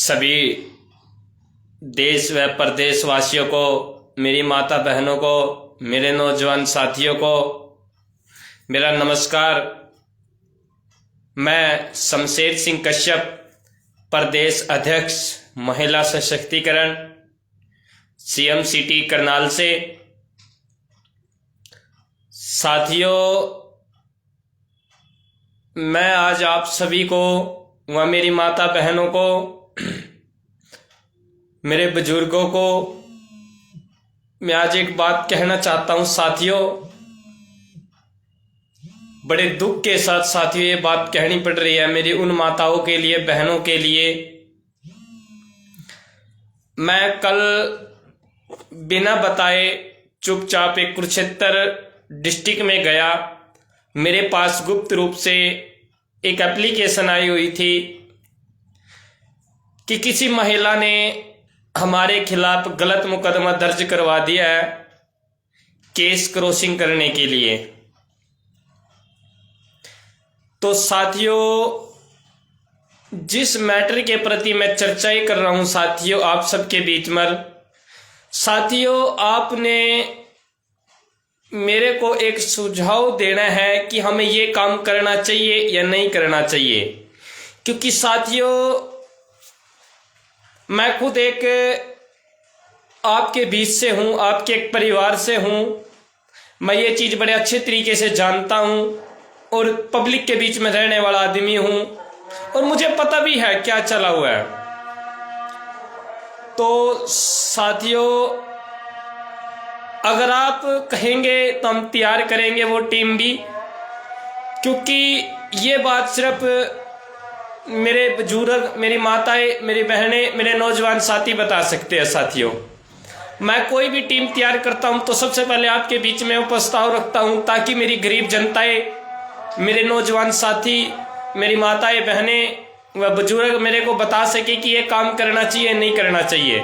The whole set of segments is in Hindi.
सभी देश व प्रदेश वासियों को, मेरी माता बहनों को, मेरे नौजवान साथियों को मेरा नमस्कार। मैं शमशेर सिंह कश्यप, प्रदेश अध्यक्ष महिला सशक्तिकरण सीएम सिटी करनाल से। साथियों, मैं आज आप सभी को व मेरी माता बहनों को, मेरे बुजुर्गों को मैं आज एक बात कहना चाहता हूं। साथियों, बड़े दुख के साथ साथियों ये बात कहनी पड़ रही है मेरी उन माताओं के लिए, बहनों के लिए। मैं कल बिना बताए चुपचाप एक कुरुक्षेत्र डिस्ट्रिक्ट में गया। मेरे पास गुप्त रूप से एक एप्लीकेशन आई हुई थी कि किसी महिला ने हमारे खिलाफ गलत मुकदमा दर्ज करवा दिया है केस क्रॉसिंग करने के लिए। तो साथियों, जिस मैटर के प्रति मैं चर्चाएं कर रहा हूं साथियों आप सबके बीच में, साथियों आपने मेरे को एक सुझाव देना है कि हमें ये काम करना चाहिए या नहीं करना चाहिए। क्योंकि साथियों, मैं खुद एक आपके बीच से हूं, आपके एक परिवार से हूं। मैं ये चीज बड़े अच्छे तरीके से जानता हूं और पब्लिक के बीच में रहने वाला आदमी हूं और मुझे पता भी है क्या चला हुआ है। तो साथियों, अगर आप कहेंगे तो हम तैयार करेंगे वो टीम भी, क्योंकि ये बात सिर्फ मेरे बुजुर्ग, मेरी माताएं, मेरी बहनें, मेरे नौजवान साथी बता सकते हैं। साथियों, मैं कोई भी टीम तैयार करता हूं तो सबसे पहले आपके बीच में वो प्रस्ताव रखता हूं ताकि मेरी गरीब जनताएं, मेरे नौजवान साथी, मेरी माताएं, बहनें व बुजुर्ग मेरे को बता सके कि ये काम करना चाहिए नहीं करना चाहिए।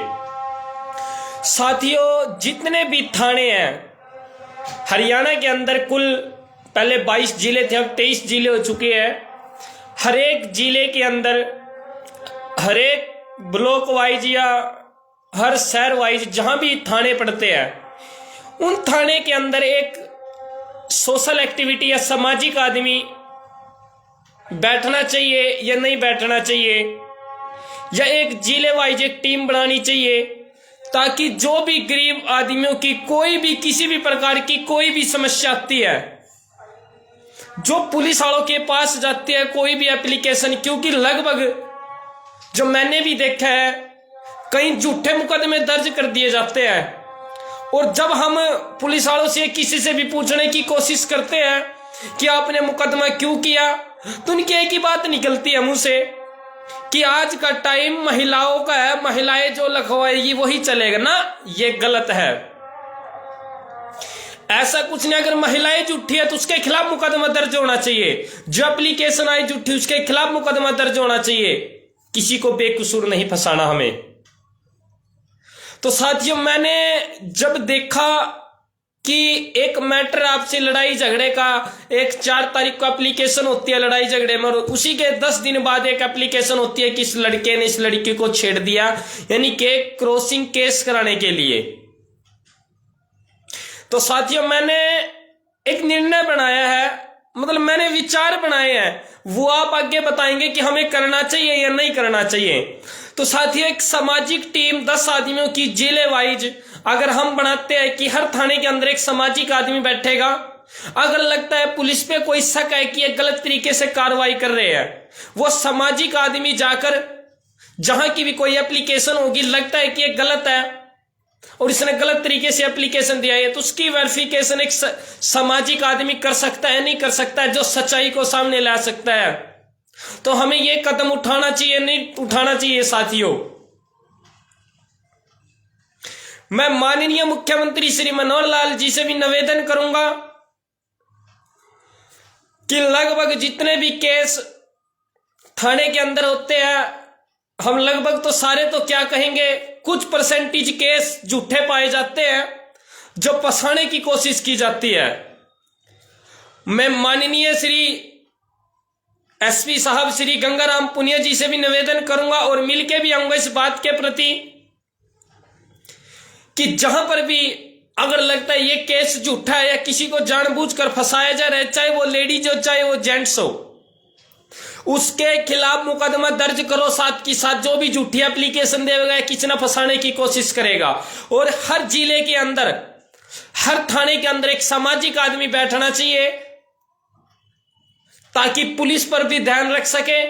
साथियों, जितने भी थाने हैं हरियाणा के अंदर, कुल पहले 22 जिले थे, अब 23 जिले हो चुके हैं। हर एक जिले के अंदर, हर एक ब्लॉक वाइज या हर शहर वाइज जहां भी थाने पड़ते हैं, उन थाने के अंदर एक सोशल एक्टिविटी या सामाजिक आदमी बैठना चाहिए या नहीं बैठना चाहिए, या एक जिले वाइज एक टीम बनानी चाहिए ताकि जो भी गरीब आदमियों की कोई भी किसी भी प्रकार की कोई भी समस्या आती है, जो पुलिस वालों के पास जाती है कोई भी एप्लीकेशन, क्योंकि लगभग जो मैंने भी देखा है कई झूठे मुकदमे दर्ज कर दिए जाते हैं। और जब हम पुलिस वालों से किसी से भी पूछने की कोशिश करते हैं कि आपने मुकदमा क्यों किया, तो उनकी एक ही बात निकलती है मुंह से कि आज का टाइम महिलाओं का है, महिलाएं जो लिखवाएगी वही चलेगा ना। ये गलत है, ऐसा कुछ नहीं। अगर महिलाएं झूठी है तो उसके खिलाफ मुकदमा दर्ज होना चाहिए। जो एप्लीकेशन आई झूठी उसके खिलाफ मुकदमा दर्ज होना चाहिए। किसी को बेकसूर नहीं फंसाना हमें। तो साथियों, मैंने जब देखा कि एक मैटर आपसे लड़ाई झगड़े का, एक 4 तारीख को एप्लीकेशन होती है लड़ाई झगड़े में, और उसी के 10 दिन बाद एक एप्लीकेशन होती है कि इस लड़के ने इस लड़की को छेड़ दिया, यानी कि क्रॉसिंग केस कराने के लिए। तो साथियों, मैंने एक निर्णय बनाया है, मतलब मैंने विचार बनाए हैं, वो आप आगे बताएंगे कि हमें करना चाहिए या नहीं करना चाहिए। तो साथियों, एक सामाजिक टीम 10 आदमियों की जिले वाइज अगर हम बनाते हैं कि हर थाने के अंदर एक सामाजिक आदमी बैठेगा, अगर लगता है पुलिस पे कोई शक है कि ये गलत तरीके से कार्रवाई कर रहे हैं, वो सामाजिक आदमी जाकर जहां की भी कोई एप्लीकेशन होगी, लगता है कि ये गलत है और इसने गलत तरीके से एप्लीकेशन दिया है, तो उसकी वेरिफिकेशन एक सामाजिक आदमी कर सकता है, नहीं कर सकता है, जो सच्चाई को सामने ला सकता है। तो हमें यह कदम उठाना चाहिए नहीं उठाना चाहिए। साथियों, मैं माननीय मुख्यमंत्री श्री मनोहर लाल जी से भी निवेदन करूंगा कि लगभग जितने भी केस थाने के अंदर होते हैं, हम लगभग तो सारे तो क्या कहेंगे, कुछ परसेंटेज केस झूठे पाए जाते हैं जो फंसाने की कोशिश की जाती है। मैं माननीय श्री एसपी साहब श्री गंगाराम पुनिया जी से भी निवेदन करूंगा और मिलके भी आऊंगा इस बात के प्रति कि जहां पर भी अगर लगता है ये केस झूठा है या किसी को जानबूझकर फंसाया जा रहा है, चाहे वो लेडीज हो चाहे वो जेंट्स हो, उसके खिलाफ मुकदमा दर्ज करो। साथ की साथ जो भी झूठी एप्लीकेशन देगा या किसी न फंसाने की कोशिश करेगा, और हर जिले के अंदर, हर थाने के अंदर एक सामाजिक आदमी बैठना चाहिए ताकि पुलिस पर भी ध्यान रख सके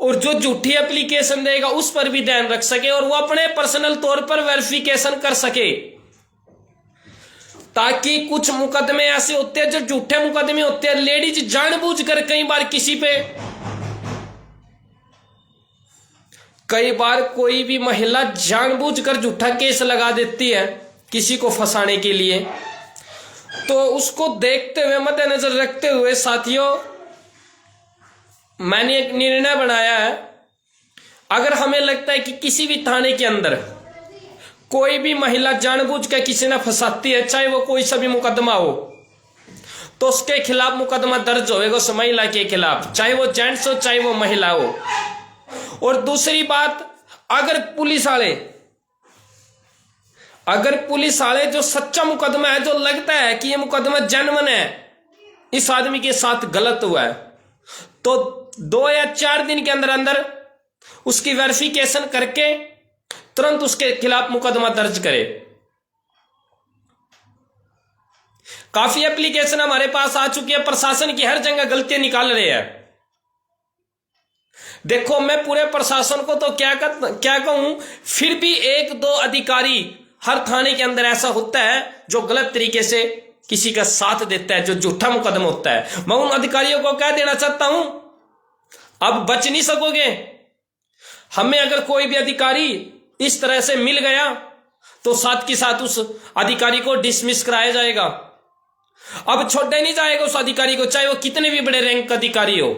और जो झूठी एप्लीकेशन देगा उस पर भी ध्यान रख सके और वो अपने पर्सनल तौर पर वेरिफिकेशन कर सके। ताकि कुछ मुकदमे ऐसे होते हैं जो झूठे मुकदमे होते हैं, लेडीज जानबूझकर कई बार कोई भी महिला जानबूझकर झूठा केस लगा देती है किसी को फंसाने के लिए। तो उसको देखते हुए, मद्देनजर रखते हुए साथियों, मैंने एक निर्णय बनाया है, अगर हमें लगता है कि किसी भी थाने के अंदर कोई भी महिला जानबूझ कर किसी ने फंसाती है, चाहे वो कोई सा भी मुकदमा हो, तो उसके खिलाफ मुकदमा दर्ज होएगा उस महिला के खिलाफ, चाहे वो जेंट्स हो चाहे वो महिला हो। और दूसरी बात, अगर पुलिस वाले जो सच्चा मुकदमा है, जो लगता है कि ये मुकदमा जेन्युइन है, इस आदमी के साथ गलत हुआ है, तो 2 या 4 दिन के अंदर अंदर उसकी वेरिफिकेशन करके तुरंत उसके खिलाफ मुकदमा दर्ज करे। काफी एप्लीकेशन हमारे पास आ चुकी है, प्रशासन की हर जगह गलतियां निकाल रहे हैं। देखो, मैं पूरे प्रशासन को तो क्या कहूं, फिर भी 1-2 अधिकारी हर थाने के अंदर ऐसा होता है जो गलत तरीके से किसी का साथ देता है, जो झूठा मुकदमा होता है। मैं उन अधिकारियों को कह देना चाहता हूं, अब बच नहीं सकोगे। हमें अगर कोई भी अधिकारी इस तरह से मिल गया तो साथ के साथ उस अधिकारी को डिसमिस कराया जाएगा। अब छोड़ने नहीं जाएगा उस अधिकारी को, चाहे वो कितने भी बड़े रैंक का अधिकारी हो।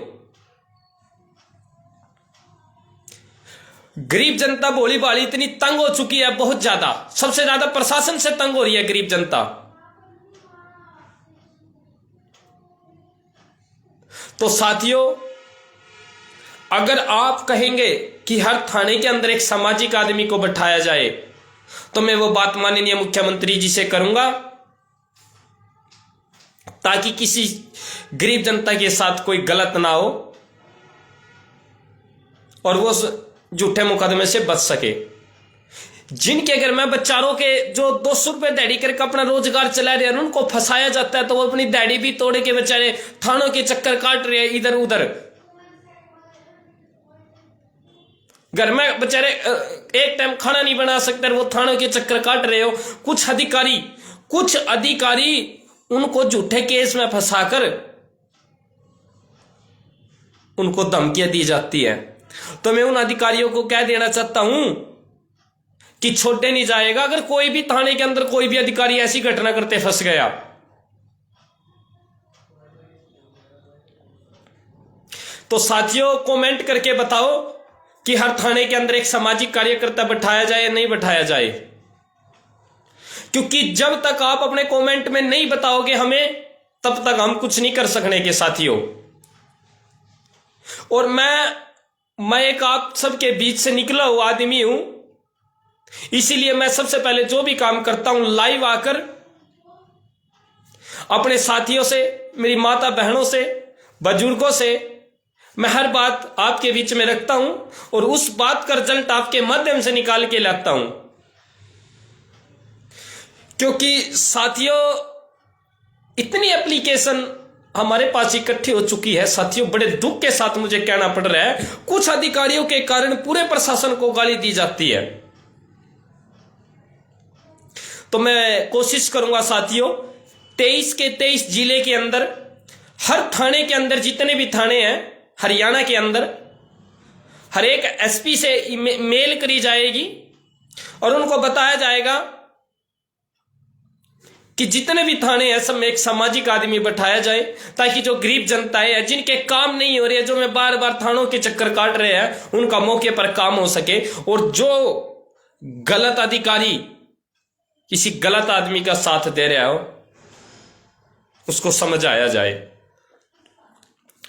गरीब जनता भोली भाली इतनी तंग हो चुकी है, बहुत ज्यादा, सबसे ज्यादा प्रशासन से तंग हो रही है गरीब जनता। तो साथियों, अगर आप कहेंगे कि हर थाने के अंदर एक सामाजिक आदमी को बैठाया जाए, तो मैं वो बात माननीय मुख्यमंत्री जी से करूंगा, ताकि किसी गरीब जनता के साथ कोई गलत ना हो और वो झूठे मुकदमे से बच सके। जिनके अगर मैं बच्चारों के जो 200 रुपए दिहाड़ी करके अपना रोजगार चला रहे हैं, उनको फंसाया जाता है, तो वो अपनी दिहाड़ी भी तोड़े के बेचारे थानों के चक्कर काट रहे हैं इधर उधर। घर में बेचारे एक टाइम खाना नहीं बना सकते, वो थानों के चक्कर काट रहे हो। कुछ अधिकारी उनको झूठे केस में फंसाकर उनको धमकियां दी जाती है। तो मैं उन अधिकारियों को कह देना चाहता हूं कि छोड़ने नहीं जाएगा। अगर कोई भी थाने के अंदर कोई भी अधिकारी ऐसी घटना करते फंस गया, तो साथियों कमेंट करके बताओ कि हर थाने के अंदर एक सामाजिक कार्यकर्ता बैठाया जाए या नहीं बैठाया जाए। क्योंकि जब तक आप अपने कमेंट में नहीं बताओगे हमें, तब तक हम कुछ नहीं कर सकने के साथियों। और मैं एक आप सबके बीच से निकला हुआ आदमी हूं, इसीलिए मैं सबसे पहले जो भी काम करता हूं, लाइव आकर अपने साथियों से, मेरी माता बहनों से, बुजुर्गों से मैं हर बात आपके बीच में रखता हूं और उस बात का रिजल्ट आपके माध्यम से निकाल के लाता हूं। क्योंकि साथियों, इतनी एप्लीकेशन हमारे पास इकट्ठी हो चुकी है साथियों, बड़े दुख के साथ मुझे कहना पड़ रहा है, कुछ अधिकारियों के कारण पूरे प्रशासन को गाली दी जाती है। तो मैं कोशिश करूंगा साथियों, 23 के 23 जिले के अंदर, हर थाने के अंदर, जितने भी थाने हैं हरियाणा के अंदर, हर एक एसपी से मेल करी जाएगी और उनको बताया जाएगा कि जितने भी थाने हैं सब में एक सामाजिक आदमी बैठाया जाए, ताकि जो गरीब जनता है, जिनके काम नहीं हो रहे हैं, जो मैं बार बार थानों के चक्कर काट रहे हैं, उनका मौके पर काम हो सके। और जो गलत अधिकारी किसी गलत आदमी का साथ दे रहा हो, उसको समझाया जाए।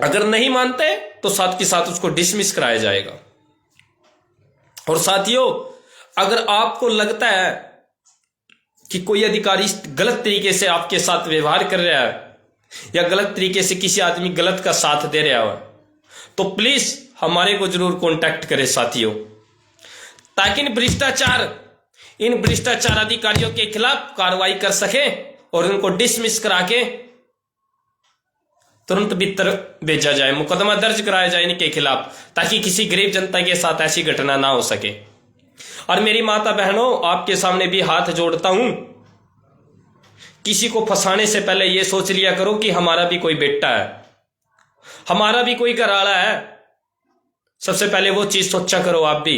अगर नहीं मानते तो साथ के साथ उसको डिसमिस कराया जाएगा। और साथियों, अगर आपको लगता है कि कोई अधिकारी गलत तरीके से आपके साथ व्यवहार कर रहा है या गलत तरीके से किसी आदमी गलत का साथ दे रहा है, तो प्लीज हमारे को जरूर कांटेक्ट करें साथियों, ताकि इन भ्रष्टाचार अधिकारियों के खिलाफ कार्रवाई कर सके और उनको डिसमिस करा के तुरंत भीतर भेजा जाए, मुकदमा दर्ज कराया जाए इनके खिलाफ, ताकि किसी गरीब जनता के साथ ऐसी घटना ना हो सके। और मेरी माता बहनों, आपके सामने भी हाथ जोड़ता हूं, किसी को फंसाने से पहले यह सोच लिया करो कि हमारा भी कोई बेटा है, हमारा भी कोई घरवाला है। सबसे पहले वो चीज सोचा करो। आप भी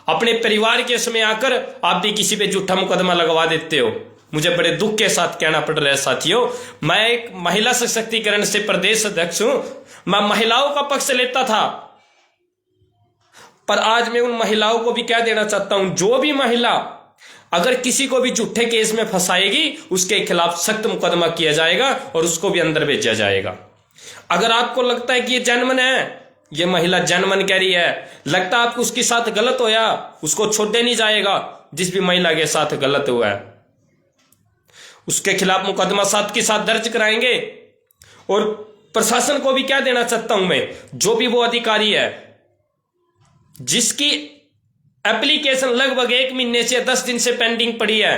अपने परिवार के समय आकर आप भी किसी पे झूठा मुकदमा लगवा देते हो। मुझे बड़े दुख के साथ कहना पड़ रहा है साथियों, मैं एक महिला सशक्तिकरण से प्रदेश अध्यक्ष हूं, मैं महिलाओं का पक्ष लेता था, पर आज मैं उन महिलाओं को भी कह देना चाहता हूं, जो भी महिला अगर किसी को भी झूठे केस में फंसाएगी उसके खिलाफ सख्त मुकदमा किया जाएगा और उसको भी अंदर भेजा जाएगा। अगर आपको लगता है कि ये जेन्युइन है, ये महिला जेन्युइन कह रही है, लगता है आपको उसके साथ गलत होया, उसको छोड़ने नहीं जाएगा। जिस भी महिला के साथ गलत हुआ है उसके खिलाफ मुकदमा साथ के साथ दर्ज कराएंगे। और प्रशासन को भी क्या देना चाहता हूं मैं, जो भी वो अधिकारी है जिसकी एप्लीकेशन लगभग 1 महीने से 10 दिन से पेंडिंग पड़ी है,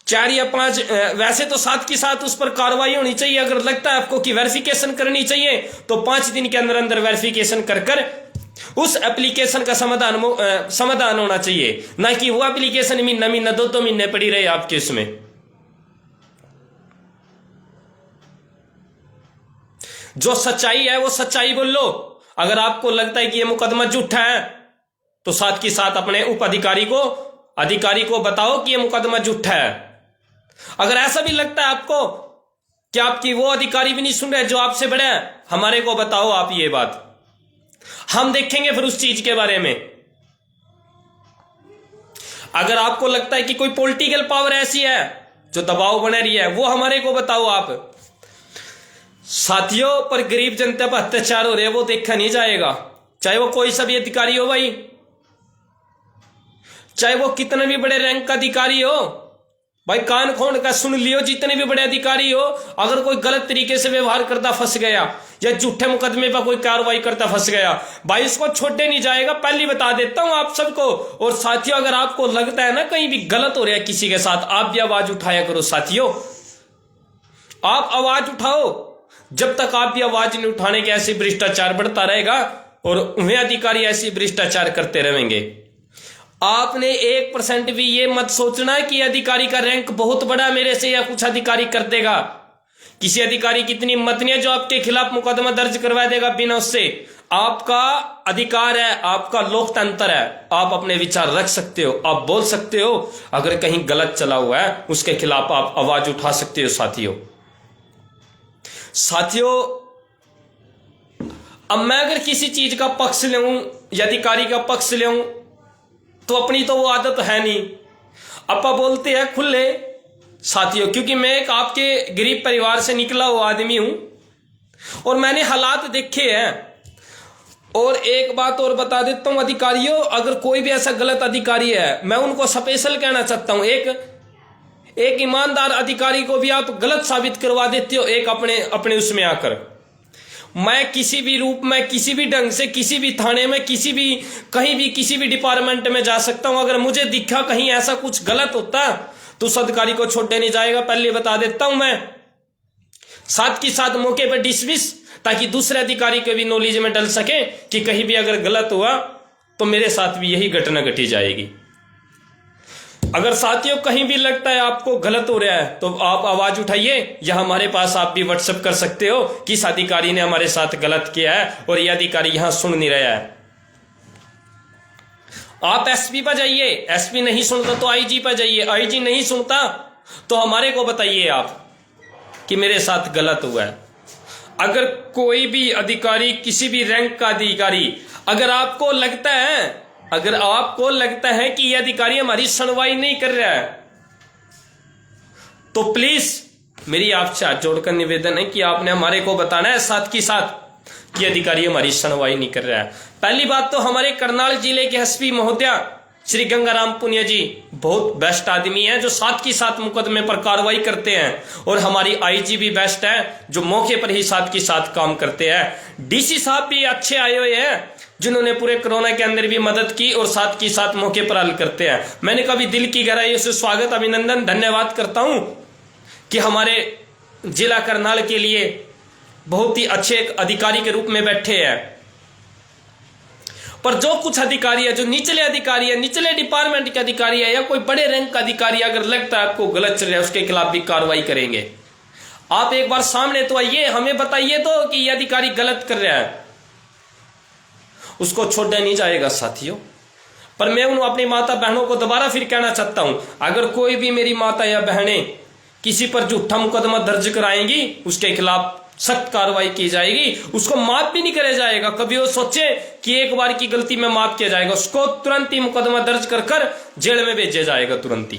4 या 5, वैसे तो साथ के साथ उस पर कार्रवाई होनी चाहिए। अगर लगता है आपको कि वेरिफिकेशन करनी चाहिए तो 5 दिन के अंदर अंदर वेरिफिकेशन कर उस एप्लीकेशन का समाधान होना चाहिए, ना कि वो एप्लीकेशन महीना 2 महीने पड़ी रहे आपके उसमें। जो सच्चाई है वो सच्चाई बोल लो। अगर आपको लगता है कि ये मुकदमा झूठा है तो साथ के साथ अपने उप अधिकारी को बताओ कि ये मुकदमा झूठा है। अगर ऐसा भी लगता है आपको कि आपकी वो अधिकारी भी नहीं सुन रहे जो आपसे बड़े हैं, हमारे को बताओ आप ये बात, हम देखेंगे फिर उस चीज के बारे में। अगर आपको लगता है कि कोई पॉलिटिकल पावर ऐसी है जो दबाव बना रही है, वो हमारे को बताओ आप। साथियों, पर गरीब जनता पर अत्याचार हो रहे हैं वो देखा नहीं जाएगा, चाहे वो कोई सा भी अधिकारी हो भाई, चाहे वो कितने भी बड़े रैंक का अधिकारी हो भाई, कान खोल का सुन लियो, जितने भी बड़े अधिकारी हो, अगर कोई गलत तरीके से व्यवहार करता फंस गया या झूठे मुकदमे पर कोई कार्रवाई करता फंस गया भाई, उसको छोड़ने नहीं जाएगा, पहले बता देता हूं आप सबको। और साथियों, अगर आपको लगता है ना कहीं भी गलत हो रहा है किसी के साथ, आप भी आवाज उठाया करो साथियों, आप आवाज उठाओ। जब तक आप भी आवाज नहीं उठाने के ऐसे भ्रष्टाचार बढ़ता रहेगा और उन्हें अधिकारी ऐसे भ्रष्टाचार करते रहेंगे। आपने 1% भी ये मत सोचना कि अधिकारी का रैंक बहुत बड़ा मेरे से या कुछ अधिकारी कर देगा। किसी अधिकारी की इतनी हिम्मत नहीं है जो आपके खिलाफ मुकदमा दर्ज करवा देगा बिना उससे। आपका अधिकार है, आपका लोकतंत्र है, आप अपने विचार रख सकते हो, आप बोल सकते हो। अगर कहीं गलत चला हुआ है उसके खिलाफ आप आवाज उठा सकते हो साथियों। अब मैं अगर किसी चीज का पक्ष लूं या अधिकारी का पक्ष लूं तो अपनी तो वो आदत है नहीं, अपा बोलते हैं खुले साथियों, क्योंकि मैं एक आपके गरीब परिवार से निकला हुआ आदमी हूं और मैंने हालात देखे हैं। और एक बात और बता देता हूं अधिकारियों, अगर कोई भी ऐसा गलत अधिकारी है, मैं उनको स्पेशल कहना चाहता हूं, एक ईमानदार अधिकारी को भी आप गलत साबित करवा देते हो एक अपने उसमें आकर। मैं किसी भी रूप में, किसी भी ढंग से, किसी भी थाने में, कहीं भी किसी भी डिपार्टमेंट में जा सकता हूं। अगर मुझे दिखा कहीं ऐसा कुछ गलत होता तो उस अधिकारी को छोड़ने नहीं जाएगा, पहले बता देता हूं मैं। साथ के साथ मौके पर डिसमिस, ताकि दूसरे अधिकारी के भी नॉलेज में डल सके कि कहीं भी अगर गलत हुआ तो मेरे साथ भी यही घटना घटी जाएगी। अगर साथियों कहीं भी लगता है आपको गलत हो रहा है तो आप आवाज उठाइए, या हमारे पास आप भी व्हाट्सएप कर सकते हो कि इस अधिकारी ने हमारे साथ गलत किया है और यह अधिकारी यहां सुन नहीं रहा है। आप एसपी पर जाइए, एसपी नहीं सुनता तो आईजी पर जाइए, आईजी नहीं सुनता तो हमारे को बताइए आप कि मेरे साथ गलत हुआ है। अगर कोई भी अधिकारी, किसी भी रैंक का अधिकारी, अगर आपको लगता है कि यह अधिकारी हमारी सुनवाई नहीं कर रहा है तो प्लीज मेरी आपसे हाथ जोड़कर निवेदन है कि आपने हमारे को बताना है साथ की साथ कि अधिकारी हमारी सुनवाई नहीं कर रहा है। पहली बात तो हमारे करनाल जिले के एसपी महोदया श्री गंगाराम पुनिया जी बहुत बेस्ट आदमी है, जो साथ की साथ मुकदमे पर कार्रवाई करते हैं, और हमारी आईजी भी बेस्ट है, जो मौके पर ही साथ की साथ काम करते हैं। डीसी साहब भी अच्छे आए हुए हैं, जिन्होंने पूरे कोरोना के अंदर भी मदद की और साथ की साथ मौके पर हल करते हैं। मैंने कभी दिल की गहराइयों से स्वागत, अभिनंदन, धन्यवाद करता हूं कि हमारे जिला करनाल के लिए बहुत ही अच्छे अधिकारी के रूप में बैठे हैं। पर जो कुछ अधिकारी है, जो निचले अधिकारी है, निचले डिपार्टमेंट के अधिकारी है, या कोई बड़े रैंक का अधिकारी अगर लगता है आपको गलत चल रहा है, उसके खिलाफ भी कार्रवाई करेंगे। आप एक बार सामने तो आइए, हमें बताइए तो कि यह अधिकारी गलत कर रहा है, उसको छोड़ा नहीं जाएगा साथियों। पर मैं उन अपनी माता बहनों को दोबारा फिर कहना चाहता हूं, अगर कोई भी मेरी माता या बहनें किसी पर झूठा मुकदमा दर्ज कराएंगी, उसके खिलाफ सख्त कार्रवाई की जाएगी, उसको माफ भी नहीं किया जाएगा। कभी वो सोचे कि एक बार की गलती में माफ किया जाएगा, उसको तुरंत ही मुकदमा दर्ज कर जेल में भेजा जाएगा तुरंत ही।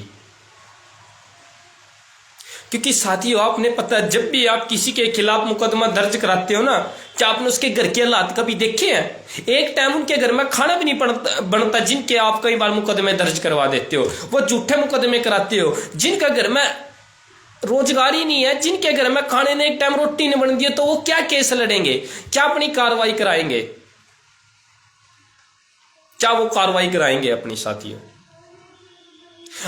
क्योंकि साथियों, आपने पता है, जब भी आप किसी के खिलाफ मुकदमा दर्ज कराते हो ना, क्या आपने उसके घर के हालात कभी देखे हैं? एक टाइम उनके घर में खाना भी नहीं बनता जिनके आप कई बार मुकदमे दर्ज करवा देते हो, वो झूठे मुकदमे कराते हो। जिनका घर में रोजगार ही नहीं है, जिनके घर में खाने ने एक टाइम रोटी नहीं बन दी, तो वो क्या केस लड़ेंगे, क्या अपनी कार्रवाई कराएंगे, क्या वो कार्रवाई कराएंगे अपनी साथियों?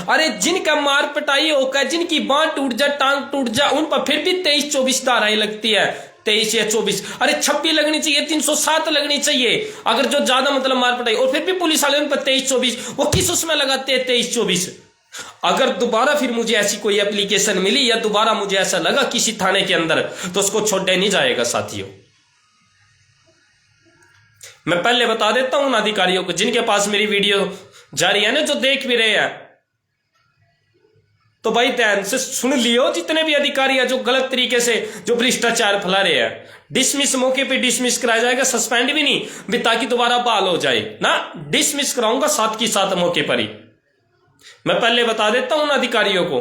अरे जिनका मार पिटाई होकर, जिनकी बांह टूट जा, टांग टूट जा, उन पर फिर भी 23-24 धाराएं लगती है, 23 या 24, अरे 26 लगनी चाहिए, 307 लगनी चाहिए अगर जो ज्यादा मतलब मार पिटाई, और फिर भी पुलिस वाले उन पर 23-24, वो किस उसमें लगाते हैं 23-24? अगर दोबारा फिर मुझे ऐसी कोई एप्लीकेशन मिली या दोबारा मुझे ऐसा लगा किसी थाने के अंदर, तो उसको छोड़ा नहीं जाएगा साथियों। मैं पहले बता देता हूं उन अधिकारियों को जिनके पास मेरी वीडियो जा रही है ना, जो देख भी रहे हैं, तो भाई ध्यान से सुन लियो। जितने भी अधिकारी है जो गलत तरीके से जो भ्रष्टाचार फैला रहे हैं, डिसमिस मौके पे डिसमिस कराया जाएगा, सस्पेंड भी नहीं भी ताकि दोबारा बहाल हो जाए ना, डिसमिस कराऊंगा साथ की साथ मौके पर ही। मैं पहले बता देता हूं उन अधिकारियों को,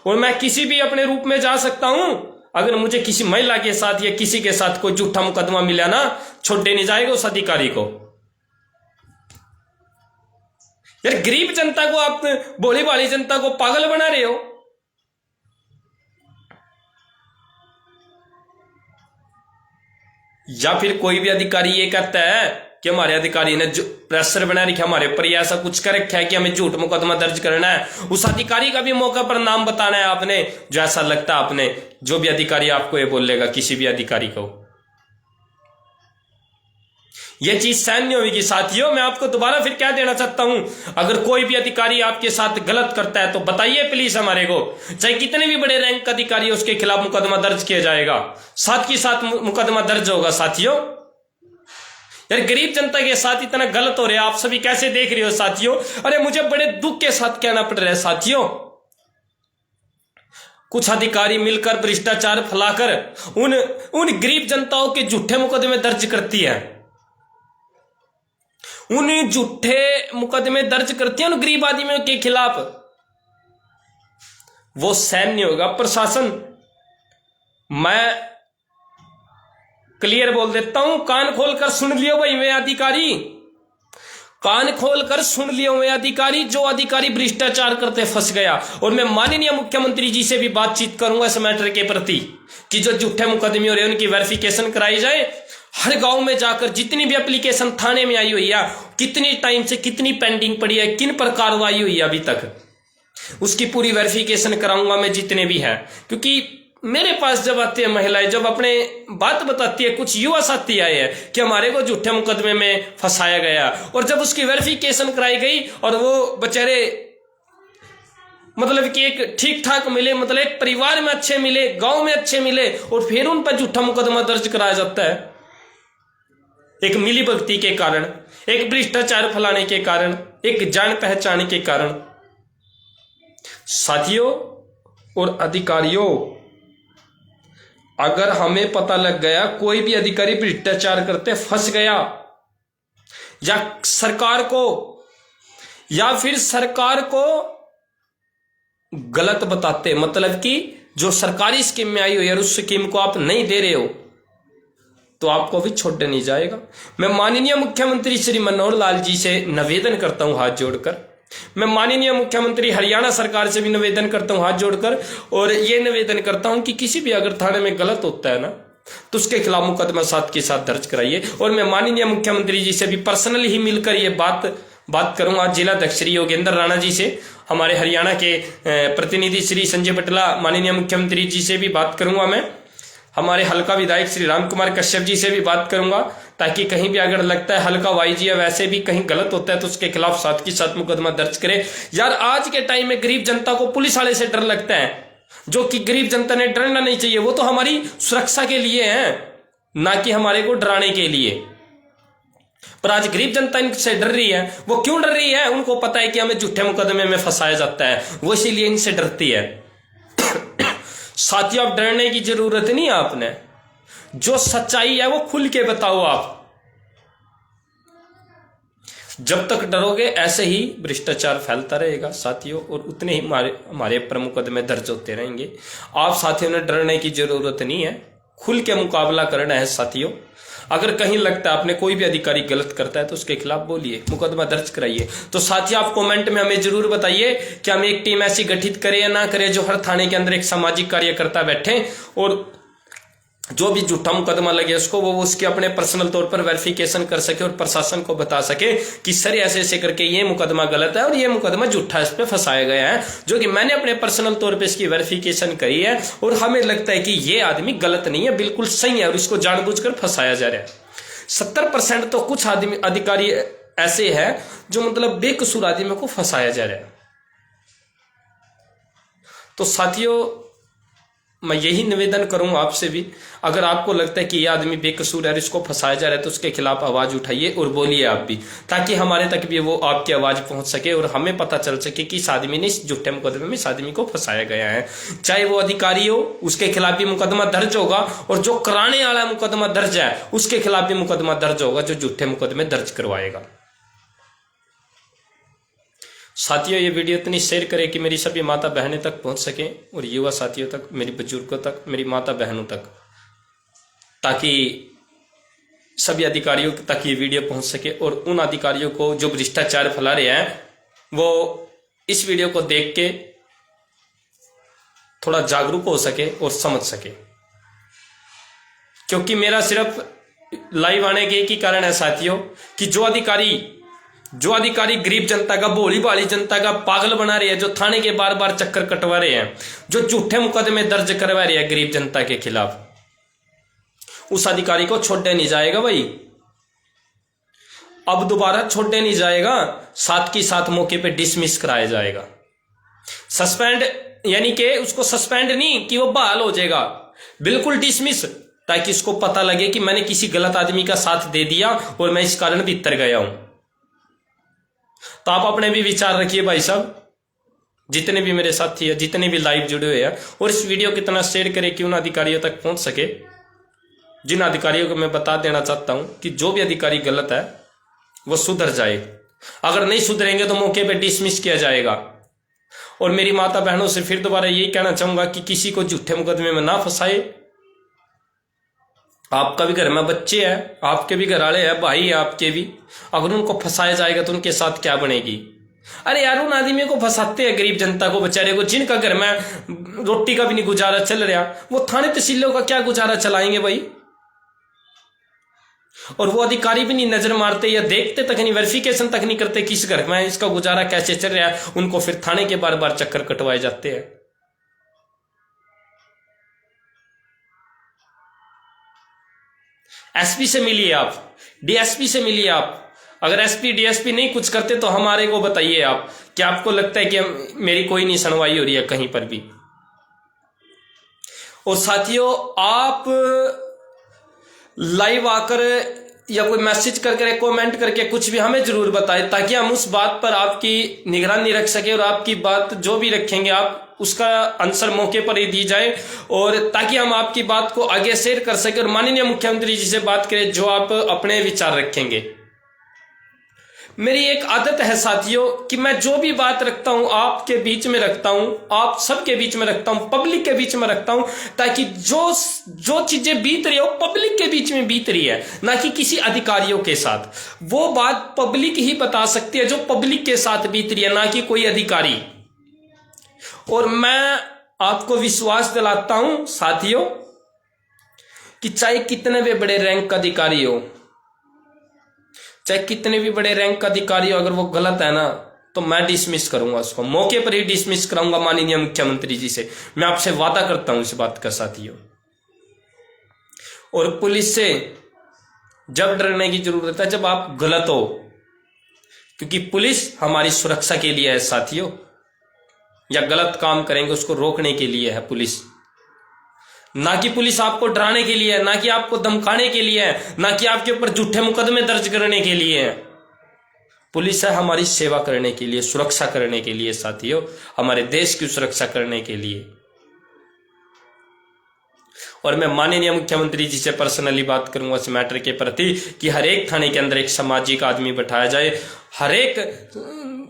और मैं किसी भी अपने रूप में जा सकता हूं। अगर मुझे किसी महिला के साथ या किसी के साथ कोई झूठा मुकदमा मिला ना, छोड़े नहीं जाएगा उस अधिकारी को। यार गरीब जनता को आप, भोली भाली जनता को पागल बना रहे हो। या फिर कोई भी अधिकारी ये कहता है कि हमारे अधिकारी ने जो प्रेशर बना रखा हमारे ऊपर, ऐसा कुछ कर रखा है कि हमें झूठ मुकदमा दर्ज करना है, उस अधिकारी का भी मौका पर नाम बताना है आपने, जो ऐसा लगता है आपने, जो भी अधिकारी आपको ये बोलेगा, किसी भी अधिकारी को, यह चीज सहन नहीं होगी साथियों। मैं आपको दोबारा फिर क्या देना चाहता हूं, अगर कोई भी अधिकारी आपके साथ गलत करता है तो बताइए प्लीज हमारे को, चाहे कितने भी बड़े रैंक का अधिकारी है, उसके खिलाफ मुकदमा दर्ज किया जाएगा, साथ के साथ मुकदमा दर्ज होगा साथियों। यार गरीब जनता के साथ इतना गलत हो रहा है, आप सभी कैसे देख रहे हो साथियों? अरे मुझे बड़े दुख के साथ कहना पड़ रहा है साथियों, कुछ अधिकारी मिलकर भ्रष्टाचार फैलाकर उन गरीब जनताओं के झूठे मुकदमे दर्ज करती है, उन झूठे मुकदमे दर्ज करती है उन गरीब आदमियों के खिलाफ। वो सहन नहीं होगा प्रशासन। मैं क्लियर बोल देता हूं, कान खोलकर सुन लियो भाई वे अधिकारी, कान खोलकर सुन लियो वे अधिकारी, जो अधिकारी भ्रष्टाचार करते फंस गया। और मैं माननीय मुख्यमंत्री जी से भी बातचीत करूंगा इस मैटर के प्रति कि जो झूठे मुकदमे हो रहे हैं उनकी वेरिफिकेशन कराई जाए। हर गांव में जाकर जितनी भी एप्लीकेशन थाने में आई हुई है, कितनी टाइम से कितनी पेंडिंग पड़ी है, किन पर कार्रवाई हुई है अभी तक, उसकी पूरी वेरिफिकेशन कराऊंगा मैं जितने भी हैं। क्योंकि मेरे पास जब आती है महिलाएं, जब अपने बात बताती है, कुछ युवा साथी आए हैं कि हमारे को झूठे मुकदमे में फंसाया गया, और जब उसकी वेरिफिकेशन कराई गई और वो बेचारे मतलब कि एक ठीक ठाक मिले, मतलब एक परिवार में अच्छे मिले, गांव में अच्छे मिले, और फिर उन पर झूठा मुकदमा दर्ज कराया जाता है, एक मिली भक्ति के कारण, एक भ्रष्टाचार फैलाने के कारण, एक जान पहचान के कारण। साथियों और अधिकारियों, अगर हमें पता लग गया कोई भी अधिकारी भ्रष्टाचार करते फंस गया, या सरकार को या फिर सरकार को गलत बताते, मतलब कि जो सरकारी स्कीम में आई हो यार, उस स्कीम को आप नहीं दे रहे हो तो आपको भी छोड़ नहीं जाएगा। मैं माननीय मुख्यमंत्री श्री मनोहर लाल जी से निवेदन करता हूं हाथ जोड़कर, मैं माननीय मुख्यमंत्री हरियाणा सरकार से भी निवेदन करता हूं हाथ जोड़कर, और ये निवेदन करता हूं कि किसी भी अगर थाने में गलत होता है ना तो उसके खिलाफ मुकदमा साथ के साथ दर्ज कराइए। और मैं माननीय मुख्यमंत्री जी से भी पर्सनली ही मिलकर ये बात करूंगा, जिला अध्यक्ष श्री योगेंद्र राणा जी से, हमारे हरियाणा के प्रतिनिधि श्री संजय पटला माननीय मुख्यमंत्री जी से भी बात करूंगा, मैं हमारे हल्का विधायक श्री राम कुमार कश्यप जी से भी बात करूंगा, ताकि कहीं भी अगर लगता है हल्का वाईजी या वैसे भी कहीं गलत होता है तो उसके खिलाफ साथ के साथ मुकदमा दर्ज करे। यार आज के टाइम में गरीब जनता को पुलिस वाले से डर लगता है, जो कि गरीब जनता ने डरना नहीं चाहिए। वो तो हमारी सुरक्षा के लिए है, ना कि हमारे को डराने के लिए। पर आज गरीब जनता इनसे डर रही है। वो क्यों डर रही है? उनको पता है कि हमें झूठे मुकदमे में फंसाया जाता है, वो इसीलिए इनसे डरती है। साथियों, आप डरने की जरूरत नहीं है, आपने जो सच्चाई है वो खुल के बताओ। आप जब तक डरोगे ऐसे ही भ्रष्टाचार फैलता रहेगा साथियों, और उतने ही हमारे पर मुकदमे दर्ज होते रहेंगे। आप साथियों ने डरने की जरूरत नहीं है, खुल के मुकाबला करना है साथियों। अगर कहीं लगता है आपने कोई भी अधिकारी गलत करता है तो उसके खिलाफ बोलिए, मुकदमा दर्ज कराइए। तो साथियों, आप कमेंट में हमें जरूर बताइए कि हम एक टीम ऐसी गठित करें या ना करें जो हर थाने के अंदर एक सामाजिक कार्यकर्ता बैठे, और जो भी झूठा मुकदमा लगे उसको वो उसके अपने पर्सनल तौर पर वेरिफिकेशन कर सके और प्रशासन को बता सके कि सर ऐसे ऐसे करके ये मुकदमा गलत है और ये मुकदमा झूठा इस पे फंसाया गया है, जो कि मैंने अपने पर्सनल तौर पे इसकी वेरिफिकेशन करी है और हमें लगता है कि ये आदमी गलत नहीं है, बिल्कुल सही है और इसको जानबूझकर फंसाया जा रहा है। 70% तो कुछ आदमी अधिकारी ऐसे है जो मतलब बेकसूर आदमियों को फंसाया जा रहा है। तो साथियों, मैं यही निवेदन करूंगा आपसे भी, अगर आपको लगता है कि यह आदमी बेकसूर है, इसको फंसाया जा रहा है, तो उसके खिलाफ आवाज उठाइए और बोलिए आप भी, ताकि हमारे तक भी वो आपकी आवाज पहुंच सके और हमें पता चल सके कि इस आदमी ने इस झूठे मुकदमे में इस आदमी को फंसाया गया है। चाहे वो अधिकारी हो, उसके खिलाफ भी मुकदमा दर्ज होगा, और जो कराने वाला मुकदमा दर्ज है उसके खिलाफ भी मुकदमा दर्ज होगा, जो झूठे मुकदमे दर्ज करवाएगा। साथियों, ये वीडियो इतनी शेयर करें कि मेरी सभी माता बहनें तक पहुंच सके, और युवा साथियों तक, मेरी बुजुर्गों तक, मेरी माता बहनों तक, ताकि सभी अधिकारियों तक ये वीडियो पहुंच सके और उन अधिकारियों को जो भ्रष्टाचार फैला रहे हैं वो इस वीडियो को देख के थोड़ा जागरूक हो सके और समझ सके। क्योंकि मेरा सिर्फ लाइव आने के एक ही कारण है साथियों, कि जो अधिकारी गरीब जनता का, भोली भाली जनता का पागल बना रहे हैं, जो थाने के बार बार चक्कर कटवा रहे हैं, जो झूठे मुकदमे दर्ज करवा रहे हैं गरीब जनता के खिलाफ, उस अधिकारी को छोड़ने नहीं जाएगा भाई। अब दोबारा छोड़ने नहीं जाएगा, साथ की साथ मौके पे डिसमिस कराया जाएगा। सस्पेंड यानी कि उसको सस्पेंड नहीं कि वो बहाल हो जाएगा, बिल्कुल डिसमिस, ताकि इसको पता लगे कि मैंने किसी गलत आदमी का साथ दे दिया और मैं इस कारण भीतर गया हूं। तो आप अपने भी विचार रखिए भाई साहब, जितने भी मेरे साथी है, जितने भी लाइव जुड़े हुए हैं, और इस वीडियो को इतना शेयर करें कि उन अधिकारियों तक पहुंच सके, जिन अधिकारियों को मैं बता देना चाहता हूं कि जो भी अधिकारी गलत है वो सुधर जाए। अगर नहीं सुधरेंगे तो मौके पे डिसमिस किया जाएगा। और मेरी माता बहनों से फिर दोबारा यही कहना चाहूंगा कि किसी को झूठे मुकदमे में ना फंसाए। आपका भी घर में बच्चे हैं, आपके भी घर वाले हैं, भाई है आपके भी, अगर उनको फंसाया जाएगा तो उनके साथ क्या बनेगी। अरे यार, उन आदमियों को फंसाते हैं गरीब जनता को, बेचारे को, जिनका घर में रोटी का भी नहीं गुजारा चल रहा, वो थाने तहसीलों का क्या गुजारा चलाएंगे भाई। और वो अधिकारी भी नहीं नजर मारते या देखते तक नहीं, वेरिफिकेशन तक नहीं करते किस घर में इसका गुजारा कैसे चल रहा है, उनको फिर थाने के बार बार चक्कर कटवाए जाते हैं। एसपी से मिलिए आप, डीएसपी से मिलिए आप। अगर एसपी डीएसपी नहीं कुछ करते तो हमारे को बताइए आप, क्या आपको लगता है कि मेरी कोई नहीं सुनवाई हो रही है कहीं पर भी। और साथियों, आप लाइव आकर या कोई मैसेज करके, कमेंट करके कुछ भी हमें जरूर बताएं, ताकि हम उस बात पर आपकी निगरानी रख सके और आपकी बात जो भी रखेंगे आप उसका आंसर मौके पर ही दी जाए, और ताकि हम आपकी बात को आगे शेयर कर सके और माननीय मुख्यमंत्री जी से बात करें जो आप अपने विचार रखेंगे। मेरी एक आदत है साथियों कि मैं जो भी बात रखता हूं आपके बीच में रखता हूं, आप सबके बीच में रखता हूं, पब्लिक के बीच में रखता हूं, ताकि जो चीजें बीत रही हो पब्लिक के बीच में बीत रही है, ना कि किसी अधिकारियों के साथ। वो बात पब्लिक ही बता सकती है जो पब्लिक के साथ बीत रही है, ना कि कोई अधिकारी। और मैं आपको विश्वास दिलाता हूं साथियों कि चाहे कितने भी बड़े रैंक का अधिकारी हो, चाहे कितने भी बड़े रैंक का अधिकारी हो, अगर वो गलत है ना तो मैं डिसमिस करूंगा उसको, मौके पर ही डिसमिस कराऊंगा माननीय मुख्यमंत्री जी से। मैं आपसे वादा करता हूं इस बात का साथियों। और पुलिस से जब डरने की जरूरत है जब आप गलत हो, क्योंकि पुलिस हमारी सुरक्षा के लिए है साथियों, या गलत काम करेंगे उसको रोकने के लिए है पुलिस, ना कि पुलिस आपको डराने के लिए है, ना कि आपको धमकाने के लिए है, ना कि आपके ऊपर झूठे मुकदमे दर्ज करने के लिए है। पुलिस है हमारी सेवा करने के लिए, सुरक्षा करने के लिए साथियों, हमारे देश की सुरक्षा करने के लिए। और मैं माननीय मुख्यमंत्री जी से पर्सनली बात करूंगा इस मैटर के प्रति कि हर एक थाने के अंदर एक सामाजिक आदमी बैठाया जाए, हर एक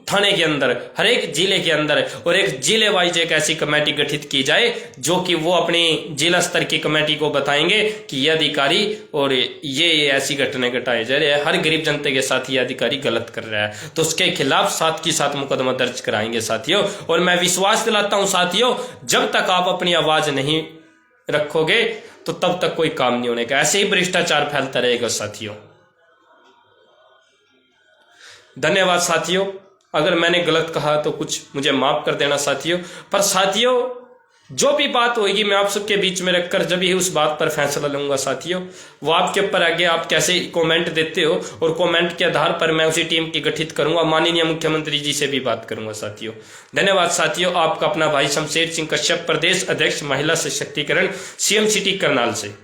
थाने के अंदर, हर एक जिले के अंदर, और एक जिले वाइज एक ऐसी कमेटी गठित की जाए जो कि वो अपनी जिला स्तर की कमेटी को बताएंगे कि ये अधिकारी और ये ऐसी घटना घटाए जा रहे हैं, हर गरीब जनता के साथ ये अधिकारी गलत कर रहा है, तो उसके खिलाफ साथ के साथ मुकदमा दर्ज कराएंगे साथियों। और मैं विश्वास दिलाता हूं साथियों, जब तक आप अपनी आवाज नहीं रखोगे तो तब तक कोई काम नहीं होने का, ऐसे ही भ्रष्टाचार फैलता रहेगा साथियों। धन्यवाद साथियों, अगर मैंने गलत कहा तो कुछ मुझे माफ कर देना साथियों। पर साथियों जो भी बात होगी मैं आप सबके बीच में रखकर जब ही उस बात पर फैसला लूंगा साथियों, वो आपके ऊपर आगे आप कैसे कमेंट देते हो, और कमेंट के आधार पर मैं उसी टीम की गठित करूंगा, माननीय मुख्यमंत्री जी से भी बात करूंगा साथियों। धन्यवाद साथियों, आपका अपना भाई शमशेर सिंह कश्यप, प्रदेश अध्यक्ष महिला सशक्तिकरण, CM सिटी करनाल से।